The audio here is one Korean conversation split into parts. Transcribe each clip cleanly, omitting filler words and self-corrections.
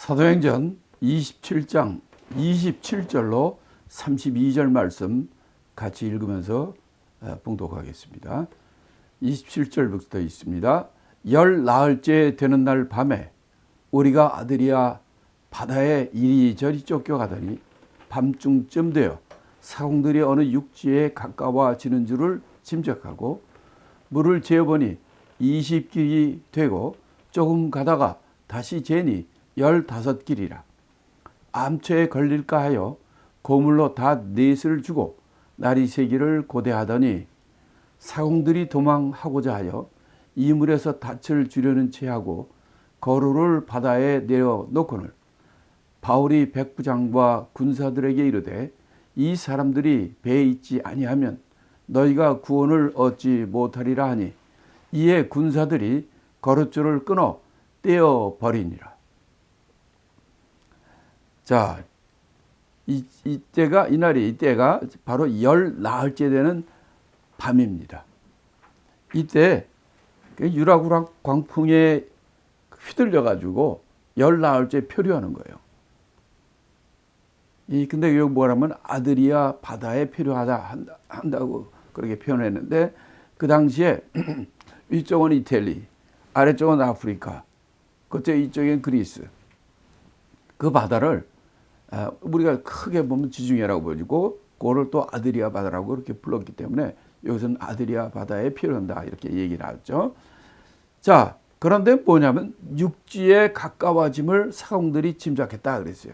사도행전 27장 27절로 32절 말씀 같이 읽으면서 봉독하겠습니다. 27절부터 있습니다. 열 나흘째 되는 날 밤에 우리가 아드리아 바다에 이리저리 쫓겨가더니 밤중쯤 되어 사공들이 어느 육지에 가까워지는 줄을 짐작하고 물을 재어보니 20길이 되고 조금 가다가 다시 재니 15길이라. 암초에 걸릴까 하여 고물로 다 넷을 주고 날이 새기를 고대하더니 사공들이 도망하고자 하여 이물에서 닻을 주려는 체하고 거루를 바다에 내려놓거늘 바울이 백부장과 군사들에게 이르되 이 사람들이 배에 있지 아니하면 너희가 구원을 얻지 못하리라 하니 이에 군사들이 거룻줄을 끊어 떼어 버리니라. 자, 이때가 바로 열 나흘째 되는 밤입니다. 이때 유라굴 광풍에 휘둘려 가지고 열 나흘째 표류하는 거예요. 근데 여기 뭐라면 아드리아 바다에 한다고 그렇게 표현했는데, 그 당시에 위쪽은 이태리, 아래쪽은 아프리카, 그쪽 이쪽엔 그리스. 그 바다를 우리가 크게 보면 지중해라고 보여지고, 그거를 또 아드리아 바다라고 이렇게 불렀기 때문에 여기서는 아드리아 바다에 표현한다 이렇게 얘기를 하죠. 자, 그런데 뭐냐면 육지에 가까워짐을 사공들이 짐작했다 그랬어요.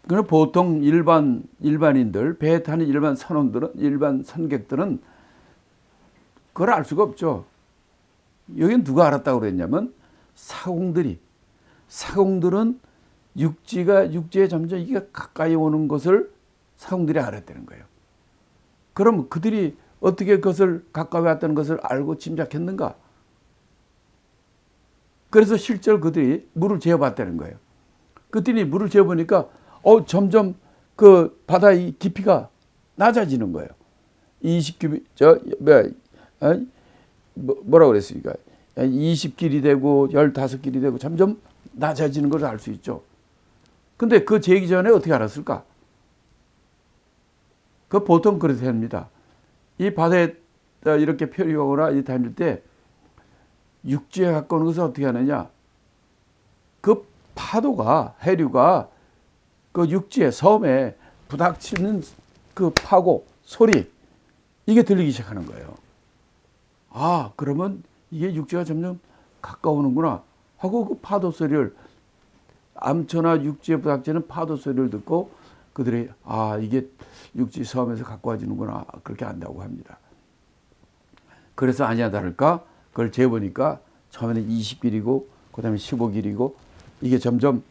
그럼 보통 일반인들, 배에 타는 일반 선객들은 그걸 알 수가 없죠. 여긴 누가 알았다고 그랬냐면 사공들은 육지에 점점 이게 가까이 오는 것을 사공들이 알았다는 거예요. 그럼 그들이 어떻게 그것을 가까이 왔다는 것을 알고 짐작했는가? 그래서 실제로 그들이 물을 재어봤다는 거예요. 그들이 물을 재어보니까 점점 그 바다의 깊이가 낮아지는 거예요. 20뭐라고 그랬습니까? 20길이 되고 15길이 되고 점점 낮아지는 걸 알 수 있죠. 근데 그 재기 전에 어떻게 알았을까? 그 보통 그렇게 합니다. 이 바다에 이렇게 표류하거나 다닐 때 육지에 가까운 것을 어떻게 하느냐? 그 파도가, 해류가 그 육지에, 섬에 부닥치는 그 파고 소리, 이게 들리기 시작하는 거예요. 그러면 이게 육지가 점점 가까우는구나 하고 그 파도 소리를, 암초나 육지에 부닥치는 파도 소리를 듣고 그들이 이게 육지 섬에서 가까워지는구나 그렇게 안다고 합니다. 그래서 아니야 다를까 그걸 재보니까 처음에는 20길이고 그 다음에 15길이고 이게 점점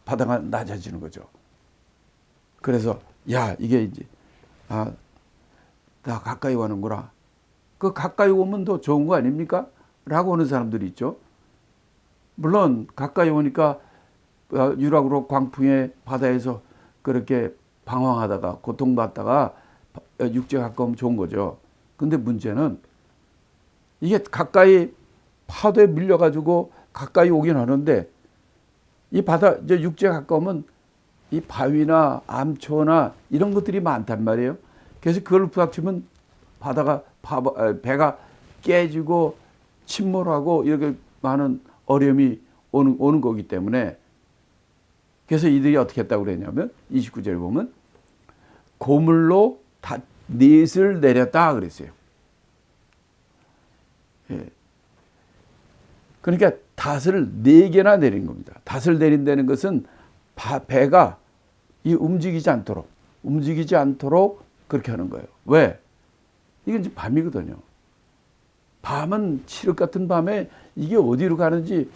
바다가 낮아지는 거죠. 그래서 이게 이제 나 가까이 오는구나. 그 가까이 오면 더 좋은 거 아닙니까? 라고 하는 사람들이 있죠. 물론 가까이 오니까 유라굴 광풍의 바다에서 그렇게 방황하다가 고통받다가 육지에 가까우면 좋은 거죠. 근데 문제는 이게 가까이 파도에 밀려가지고 가까이 오긴 하는데 이 이제 육지에 가까우면 이 바위나 암초나 이런 것들이 많단 말이에요. 그래서 그걸 부닥치면 배가 깨지고 침몰하고 이렇게 많은 어려움이 오는 거기 때문에, 그래서 이들이 어떻게 했다고 그랬냐면 29절에 보면 고물로 넷을 내렸다 그랬어요. 그러니까 닷을 4개나 내린 겁니다. 닷을 내린다는 것은 배가 움직이지 않도록 그렇게 하는 거예요. 왜? 이건 이제 밤이거든요. 밤은 칠흑 같은 밤에 이게 어디로 가는지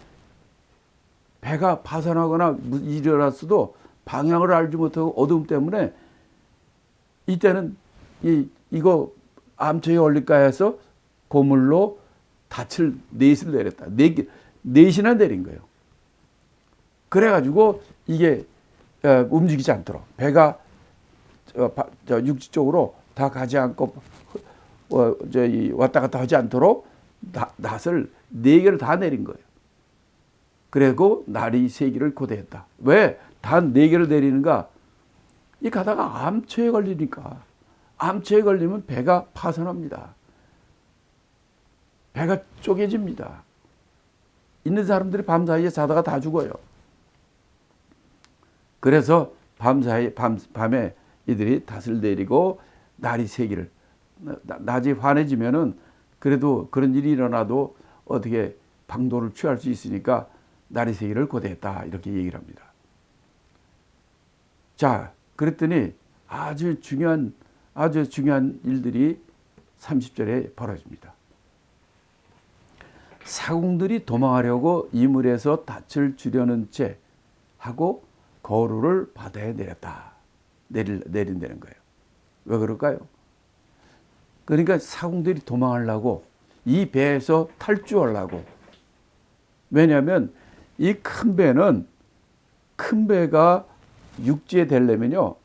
배가 파산하거나 일어났어도 방향을 알지 못하고 어두움 때문에 이때는 이거 암초에 올릴까 해서 고물로 넷을 내렸다. 넷이나 내린 거예요. 그래가지고 이게 움직이지 않도록 배가 육지 쪽으로 다 가지 않고 왔다 갔다 하지 않도록 낫을 4개를 다 내린 거예요. 그리고 날이 세기를 고대했다. 왜? 단 4개를 내리는가? 이 가다가 암초에 걸리니까. 암초에 걸리면 배가 파손합니다. 배가 쪼개집니다. 있는 사람들이 밤사이에 자다가 다 죽어요. 그래서 밤에 이들이 닷을 내리고 날이 새기를, 낮이 환해지면은 그래도 그런 일이 일어나도 어떻게 방도를 취할 수 있으니까 날이 새기를 고대했다. 이렇게 얘기를 합니다. 자, 그랬더니 아주 중요한 일들이 30절에 벌어집니다. 사공들이 도망하려고 이물에서 닻을 주려는 채 하고 거루를 바다에 내렸다. 내린다는 거예요. 왜 그럴까요? 그러니까 사공들이 도망하려고, 이 배에서 탈주하려고. 왜냐하면 이 큰 배가 육지에 되려면요,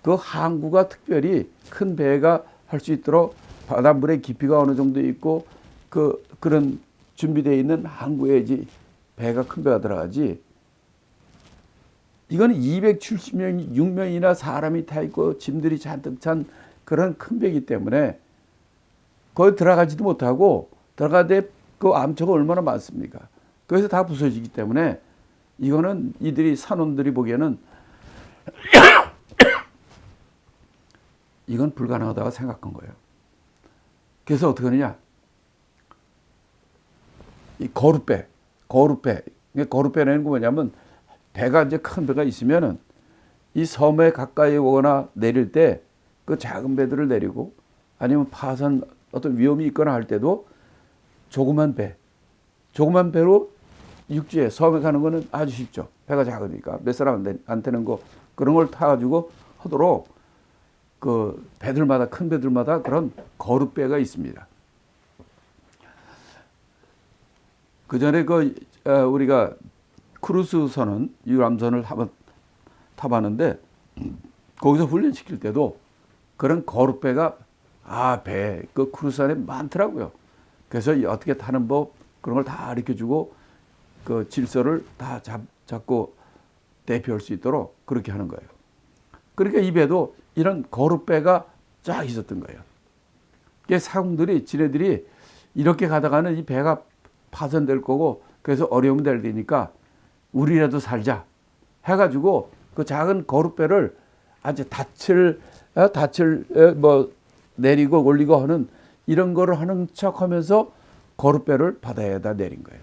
그 항구가 특별히 큰 배가 할 수 있도록 바닷물의 깊이가 어느 정도 있고 그런 준비되어 있는 항구에 배가 큰 배가 들어가지. 이거는 276명이나 사람이 타 있고 짐들이 잔뜩 찬 그런 큰 배이기 때문에 거기 들어가지도 못하고, 들어가되 그 암초가 얼마나 많습니까? 그래서 다 부서지기 때문에 이거는 이들이 산원들이 보기에는 이건 불가능하다고 생각한 거예요. 그래서 어떻게 하느냐? 이 거룻배라는 게 뭐냐면, 배가 이제 큰 배가 있으면은 이 섬에 가까이 오거나 내릴 때 그 작은 배들을 내리고, 아니면 파산 어떤 위험이 있거나 할 때도 조그만 배로 육지에 섬에 가는 거는 아주 쉽죠. 배가 작으니까 몇 사람 안 되는 거, 그런 걸 타가지고 하도록 그 배들마다, 큰 배들마다 그런 거룻배가 있습니다. 그 전에 우리가 크루즈선은 유람선을 한번 타봤는데, 거기서 훈련시킬 때도 그런 거룻배가 그 크루즈선에 많더라고요. 그래서 어떻게 타는 법, 그런 걸 다 가르쳐주고 그 질서를 다 잡고 대피할 수 있도록 그렇게 하는 거예요. 그러니까 이 배도 이런 거룻배가 쫙 있었던 거예요. 사공들이, 지네들이 이렇게 가다가는 이 배가 파손될 거고, 그래서 어려움 될 테니까 우리라도 살자 해가지고 그 작은 거룻배를 아주 닻을 뭐 내리고 올리고 하는 이런 거를 하는 척하면서 거룻배를 바다에다 내린 거예요.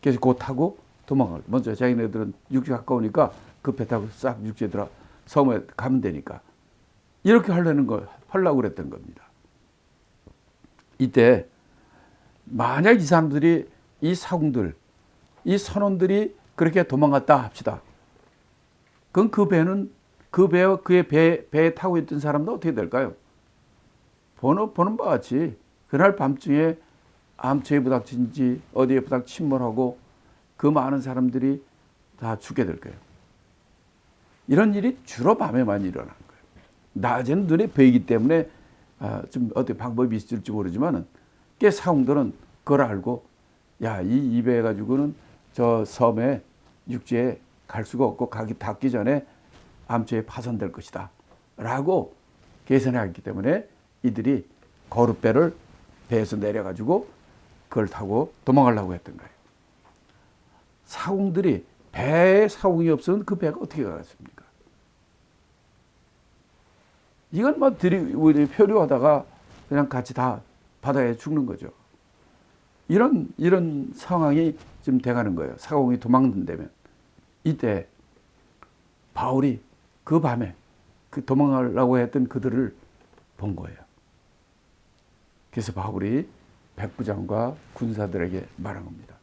그래서 그거 타고 도망을, 먼저 자기네들은 육지 가까우니까 그 배 타고 싹 육지에 들어 섬에 가면 되니까 이렇게 하려고 그랬던 겁니다. 이때 만약 이 사람들이, 이 사공들, 이 선원들이 그렇게 도망갔다 합시다. 그럼 그의 배에 타고 있던 사람도 어떻게 될까요? 보는 바와 같이 그날 밤중에 암초에 부닥친지 어디에 침몰하고 그 많은 사람들이 다 죽게 될 거예요. 이런 일이 주로 밤에만 일어나는 거예요. 낮에는 눈에 보이기 때문에 좀 어떻게 방법이 있을지 모르지만은, 꽤 사공들은 그걸 알고, 이 배 가지고는 저 섬에 육지에 갈 수가 없고 닿기 전에 암초에 파손될 것이다 라고 계산했기 때문에 이들이 거룻배를 배에서 내려가지고 그걸 타고 도망가려고 했던 거예요. 사공들이, 배에 사공이 없으면 그 배가 어떻게 가겠습니까? 이건 우리 표류하다가 그냥 같이 다 바다에 죽는 거죠. 이런 상황이 지금 돼가는 거예요. 사공이 도망든다면. 이때 바울이 그 밤에 그 도망가려고 했던 그들을 본 거예요. 그래서 바울이 백부장과 군사들에게 말한 겁니다.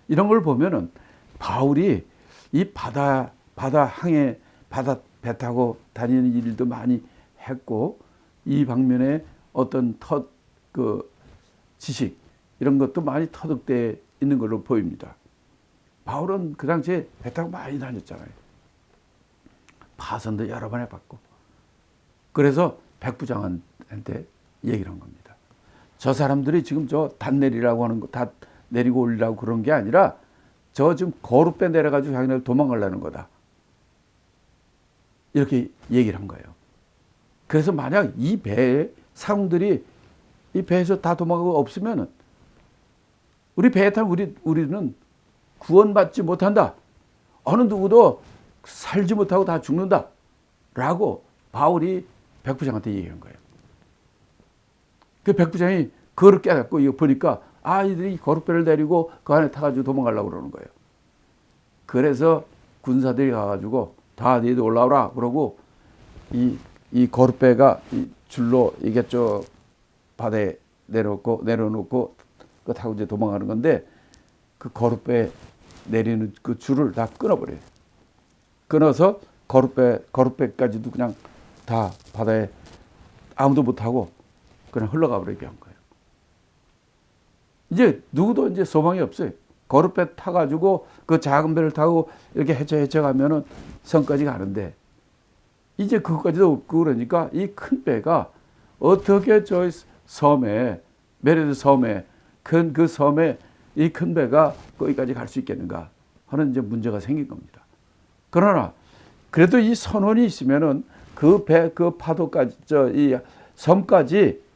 이런 걸 보면은 바울이 이 바다항에 배 타고 다니는 일도 많이 했고, 이 방면에 어떤 지식, 이런 것도 많이 터득되어 있는 걸로 보입니다. 바울은 그 당시에 배 타고 많이 다녔잖아요. 파손도 여러 번 해봤고. 그래서 백부장한테 얘기를 한 겁니다. 저 사람들이 지금 저 닷 내리라고 하는 거, 닷 내리고 올리라고 그런 게 아니라 저 지금 거룻배 내려가지고 자기네들 도망가려는 거다. 이렇게 얘기를 한 거예요. 그래서 만약 이 배에 사공들이 이 배에서 다 도망가고 없으면은 우리 배에 탄 우리는 구원받지 못한다. 어느 누구도 살지 못하고 다 죽는다. 라고 바울이 백부장한테 얘기한 거예요. 그 백부장이 그걸 깨닫고 이거 보니까 이들이 거룻배를 내리고 그 안에 타가지고 도망가려고 그러는 거예요. 그래서 군사들이 가가지고 다 너희들 올라오라 그러고 이 거룻배가 이 줄로 이게 쭉 바다에 내려놓고 그 타고 이제 도망가는 건데 그 거룻배 내리는 그 줄을 다 끊어버려요. 끊어서 거룻배까지도 그냥 다 바다에 아무도 못 타고 그냥 흘러가 버리게 한 거예요. 이제 누구도 이제 소망이 없어요. 거룻배 타가지고 그 작은 배를 타고 이렇게 헤쳐가면은 성까지 가는데 이제 그것까지도 없고 그러니까 이 큰 배가 어떻게 저 섬에 메레드 섬에 그 섬에 이 큰 배가 거기까지 갈 수 있겠는가 하는 이제 문제가 생긴 겁니다. 그러나 그래도 이 선원이 있으면은 그 파도까지 이 섬까지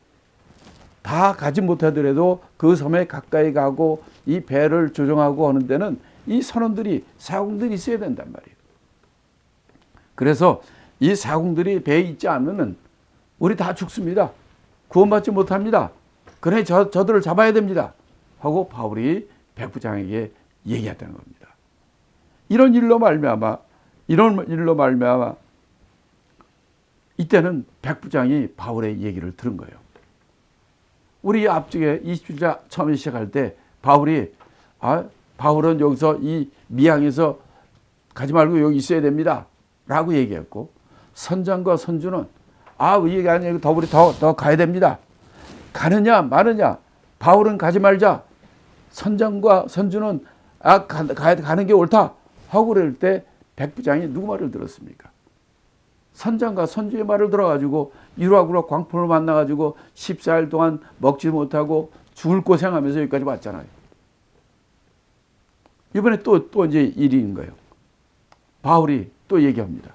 다 가지 못하더라도 그 섬에 가까이 가고 이 배를 조정하고 하는 데는 이 선원들이 사공들이 있어야 된단 말이에요. 그래서 이 사공들이 배에 있지 않으면 우리 다 죽습니다. 구원받지 못합니다. 그래 저들을 잡아야 됩니다. 하고 바울이 백부장에게 얘기했다는 겁니다. 이런 일로 말미암아 이때는 백부장이 바울의 얘기를 들은 거예요. 우리 앞쪽에 20주자 처음에 시작할 때 바울은 여기서 이 미항에서 가지 말고 여기 있어야 됩니다. 라고 얘기했고 선장과 선주는 이 아니고 우리 더 가야 됩니다. 가느냐 마느냐 바울은 가지 말자. 선장과 선주는 가는 게 옳다. 하고 그럴 때 백부장이 누구 말을 들었습니까? 선장과 선주의 말을 들어가지고 유라굴라 광풍을 만나가지고 14일 동안 먹지 못하고 죽을 고생하면서 여기까지 왔잖아요. 이번에 또 이제 일이 있는 거예요. 바울이 또 얘기합니다.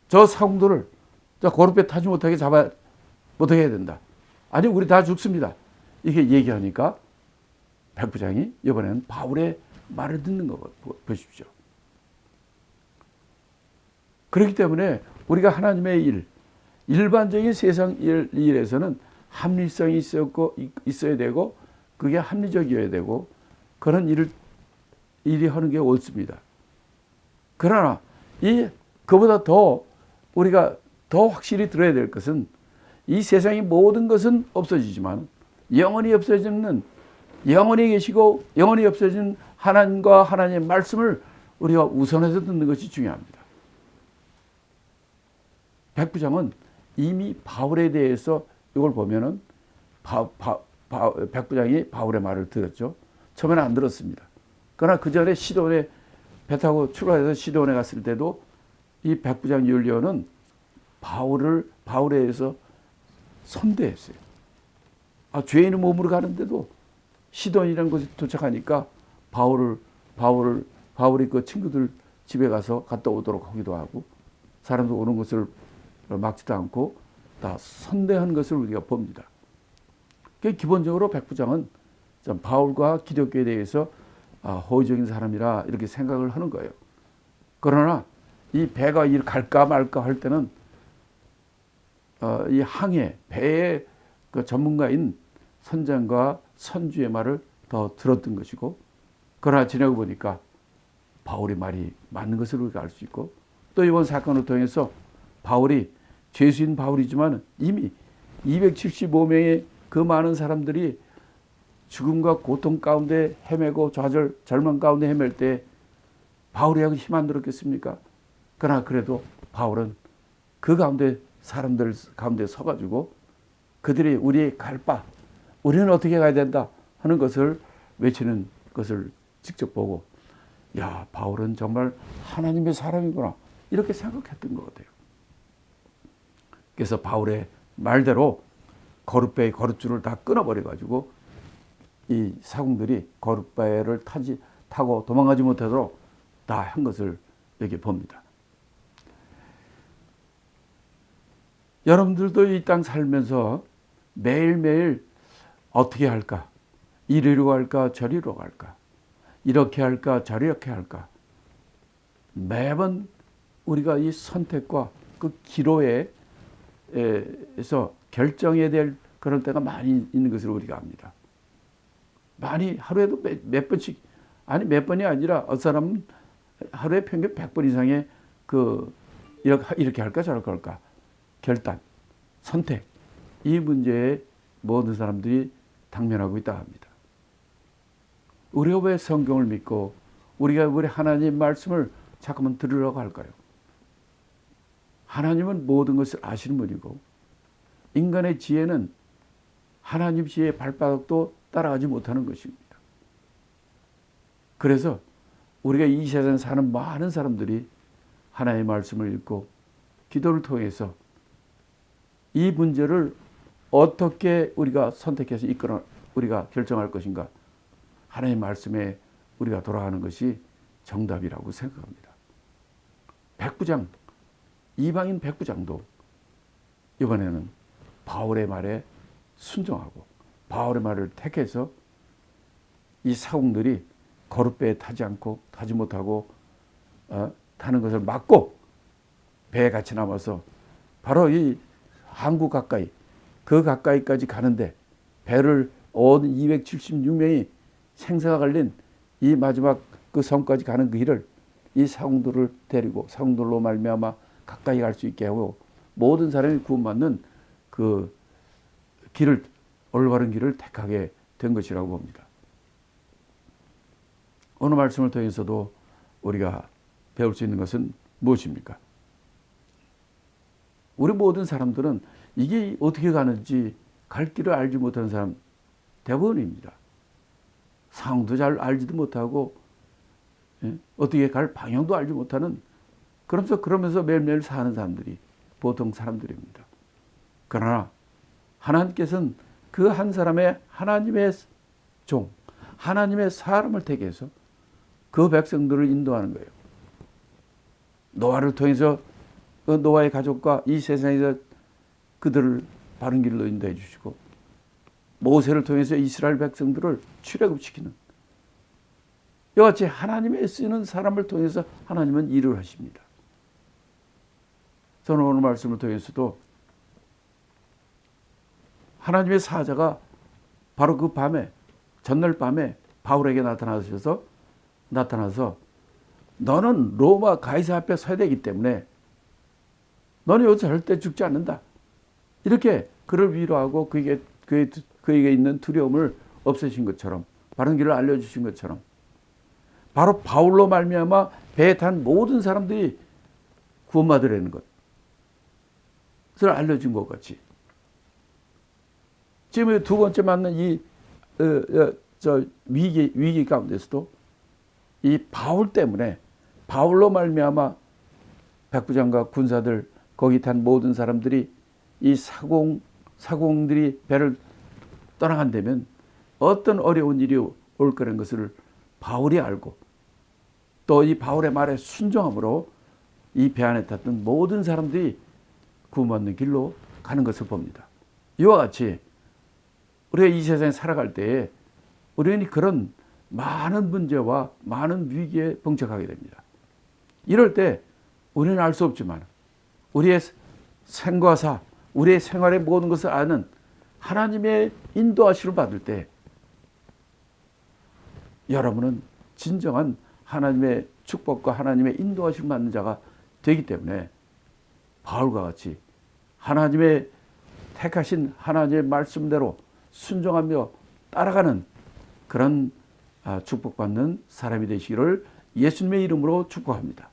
저 사공들을 거룻배 타지 못하게 해야 된다. 아니 우리 다 죽습니다. 이렇게 얘기하니까 백부장이 이번에는 바울의 말을 듣는 거 보십시오. 그렇기 때문에 우리가 하나님의 일반적인 세상 일에서는 합리성이 있어야 되고 그게 합리적이어야 되고 그런 일이 하는 게 옳습니다. 그러나 그보다 더 우리가 더 확실히 들어야 될 것은 이 세상의 모든 것은 없어지지만 영원히 계시고 영원히 없어진 하나님과 하나님의 말씀을 우리가 우선해서 듣는 것이 중요합니다. 백부장은 이미 바울에 대해서 이걸 보면은 백부장이 바울의 말을 들었죠. 처음에는 안 들었습니다. 그러나 그 전에 시돈에 배 타고 출발해서 시돈에 갔을 때도 이 백부장 율리오는 바울에 의해서 선대했어요. 죄인의 몸으로 가는데도 시돈이라는 곳에 도착하니까 바울이 그 친구들 집에 갔다 오도록 하기도 하고 사람도 오는 것을 막지도 않고 다 선대한 것을 우리가 봅니다. 기본적으로 백부장은 바울과 기독교에 대해서 호의적인 사람이라 이렇게 생각을 하는 거예요. 그러나 이 배가 갈까 말까 할 때는 이 배의 그 전문가인 선장과 선주의 말을 더 들었던 것이고 그러나 지나고 보니까 바울의 말이 맞는 것을 우리가 알 수 있고 또 이번 사건을 통해서 바울이 죄수인 바울이지만 이미 275명의 그 많은 사람들이 죽음과 고통 가운데 헤매고 절망 가운데 헤맬 때 바울이 하고 힘 안 들었겠습니까? 그러나 그래도 바울은 그 가운데 사람들 가운데 서가지고 그들이 우리의 갈 바, 우리는 어떻게 가야 된다 하는 것을 외치는 것을 직접 보고 바울은 정말 하나님의 사람이구나 이렇게 생각했던 것 같아요. 그래서 바울의 말대로 거룻줄을 다 끊어버려가지고 이 사공들이 거룻배를 타고 도망가지 못하도록 다 한 것을 여기 봅니다. 여러분들도 이 땅 살면서 매일매일 어떻게 할까? 이리로 갈까? 저리로 갈까? 이렇게 할까? 저렇게 할까? 매번 우리가 이 선택과 그 기로에서 결정해야 될 그런 때가 많이 있는 것을 우리가 압니다. 많이 하루에도 몇 번씩, 아니 몇 번이 아니라 어떤 사람은 하루에 평균 100번 이상의 이렇게 할까 저렇게 할까 결단, 선택, 이 문제에 모든 사람들이 당면하고 있다 합니다. 우리가 왜 성경을 믿고 우리가 우리 하나님 말씀을 자꾸만 들으려고 할까요? 하나님은 모든 것을 아시는 분이고 인간의 지혜는 하나님 지혜의 발바닥도 따라가지 못하는 것입니다. 그래서 우리가 이 세상에 사는 많은 사람들이 하나님의 말씀을 읽고 기도를 통해서 이 문제를 어떻게 우리가 선택해서 이끌어 우리가 결정할 것인가, 하나님의 말씀에 우리가 돌아가는 것이 정답이라고 생각합니다. 백부장, 이방인 백부장도 이번에는 바울의 말에 순종하고 바울의 말을 택해서 이 사공들이 거룻배에 타지 못하고 타는 것을 막고 배에 같이 남아서 바로 이 항구 가까이, 그 가까이까지 가는데 배를 온 276명이 생사가 걸린 이 마지막 그 섬까지 가는 그 길을 이 사공들을 데리고 사공들로 말미암아 가까이 갈 수 있게 하고 모든 사람이 구원받는 그 길을, 올바른 길을 택하게 된 것이라고 봅니다. 오늘 말씀을 통해서도 우리가 배울 수 있는 것은 무엇입니까? 우리 모든 사람들은 이게 어떻게 가는지 갈 길을 알지 못하는 사람 대부분입니다. 상황도 잘 알지도 못하고 어떻게 갈 방향도 알지 못하는, 그러면서 매일매일 사는 사람들이 보통 사람들입니다. 그러나 하나님께서는 그 한 사람의 하나님의 종, 하나님의 사람을 택해서 그 백성들을 인도하는 거예요. 노아를 통해서 그 노아의 가족과 이 세상에서 그들을 바른 길로 인도해 주시고, 모세를 통해서 이스라엘 백성들을 출애굽시키는, 이와 같이 하나님의 쓰는 사람을 통해서 하나님은 일을 하십니다. 저는 오늘 말씀을 통해서도 하나님의 사자가 바로 그 밤에, 전날 밤에 바울에게 나타나서 너는 로마 가이사 앞에 서야 되기 때문에 너는 여기서 절대 죽지 않는다, 이렇게 그를 위로하고 그에게 있는 두려움을 없애신 것처럼, 바른 길을 알려주신 것처럼, 바로 바울로 말미암아 배에 탄 모든 사람들이 구원받으려는 것을 알려준 것 같이, 지금 두 번째 맞는 이 위기 가운데서도 이 바울 때문에, 바울로 말미암아 백부장과 군사들, 거기 탄 모든 사람들이 이 사공들이 배를 떠나간다면 어떤 어려운 일이 올 거라는 것을 바울이 알고, 또 이 바울의 말에 순종함으로 이 배 안에 탔던 모든 사람들이 구원받는 길로 가는 것을 봅니다. 이와 같이 우리가 이 세상에 살아갈 때에 우리는 그런 많은 문제와 많은 위기에 봉착하게 됩니다. 이럴 때 우리는 알 수 없지만 우리의 생과 사, 우리의 생활의 모든 것을 아는 하나님의 인도하심을 받을 때 여러분은 진정한 하나님의 축복과 하나님의 인도하심을 받는 자가 되기 때문에 바울과 같이 하나님의 택하신 하나님의 말씀대로 순종하며 따라가는 그런 축복받는 사람이 되시기를 예수님의 이름으로 축복합니다.